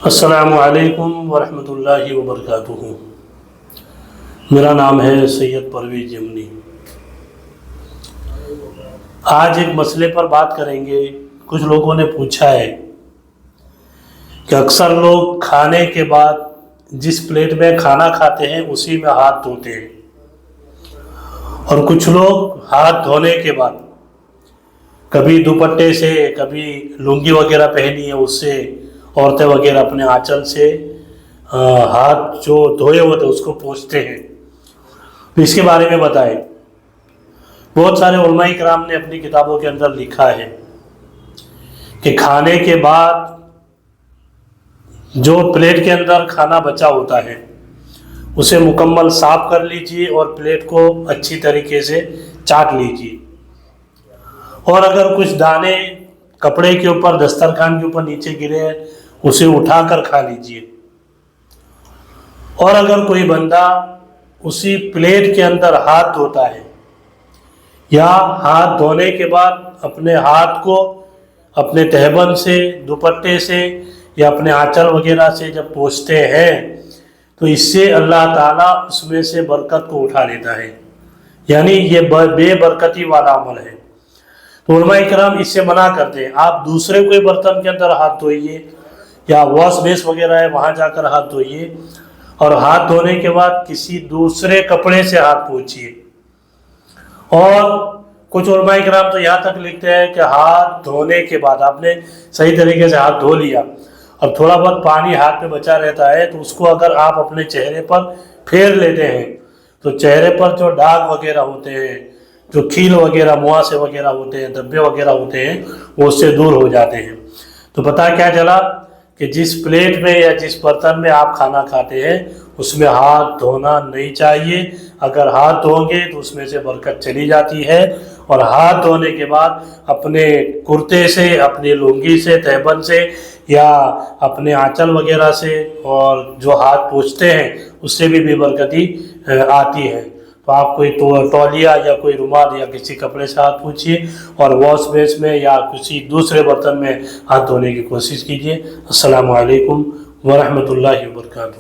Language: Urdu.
السلام علیکم ورحمۃ اللہ وبرکاتہ۔ میرا نام ہے سید پرویز یمنی۔ آج ایک مسئلے پر بات کریں گے۔ کچھ لوگوں نے پوچھا ہے کہ اکثر لوگ کھانے کے بعد جس پلیٹ میں کھانا کھاتے ہیں اسی میں ہاتھ دھوتے ہیں، اور کچھ لوگ ہاتھ دھونے کے بعد کبھی دوپٹے سے، کبھی لنگی وغیرہ پہنی ہے اس سے، عورتیں وغیرہ اپنے آنچل سے ہاتھ جو دھوئے ہوتے اس کو پوچھتے ہیں۔ تو اس کے بارے میں بتائیں۔ بہت سارے علماء کرام نے اپنی کتابوں کے اندر لکھا ہے کہ کھانے کے بعد جو پلیٹ کے اندر کھانا بچا ہوتا ہے اسے مکمل صاف کر لیجئے اور پلیٹ کو اچھی طریقے سے چاٹ لیجئے، اور اگر کچھ دانے کپڑے کے اوپر، دسترخوان کے اوپر نیچے گرے ہیں اسے اٹھا کر کھا لیجئے، اور اگر کوئی بندہ اسی پلیٹ کے اندر ہاتھ دھوتا ہے یا ہاتھ دھونے کے بعد اپنے ہاتھ کو اپنے تہبند سے، دوپٹے سے یا اپنے آنچل وغیرہ سے جب پوچھتے ہیں تو اس سے اللہ تعالیٰ اس میں سے برکت کو اٹھا لیتا ہے، یعنی یہ بے برکتی والا عمل ہے۔ تو علماء کرام اس سے منع کرتے ہیں۔ آپ دوسرے کوئی برتن کے اندر ہاتھ دھوئیے یا واش بیس وغیرہ ہے وہاں جا کر ہاتھ دھوئیے، اور ہاتھ دھونے کے بعد کسی دوسرے کپڑے سے ہاتھ پوچھیے۔ اور کچھ علماء کرام تو یہاں تک لکھتے ہیں کہ ہاتھ دھونے کے بعد آپ نے صحیح طریقے سے ہاتھ دھو لیا اور تھوڑا بہت پانی ہاتھ میں بچا رہتا ہے تو اس کو اگر آپ اپنے چہرے پر پھیر لیتے ہیں تو چہرے پر جو داغ وغیرہ ہوتے ہیں، جو کھیل وغیرہ، مواصے وغیرہ ہوتے ہیں، دھبے وغیرہ ہوتے ہیں، وہ اس سے دور ہو جاتے ہیں۔ تو پتہ کیا چلا کہ جس پلیٹ میں یا جس برتن میں آپ کھانا کھاتے ہیں اس میں ہاتھ دھونا نہیں چاہیے۔ اگر ہاتھ دھوؤ گے تو اس میں سے برکت چلی جاتی ہے، اور ہاتھ دھونے کے بعد اپنے کرتے سے، اپنی لنگی سے، تہبند سے یا اپنے آنچل وغیرہ سے، اور جو ہاتھ پوچھتے ہیں اس سے بھی بے برکتی آتی ہے۔ تو آپ کوئی تولیہ یا کوئی رومال یا کسی کپڑے سے ہاتھ پوچھیے، اور واش بیس میں یا کسی دوسرے برتن میں ہاتھ دھونے کی کوشش کیجیے۔ السلام علیکم ورحمۃ اللہ وبرکاتہ۔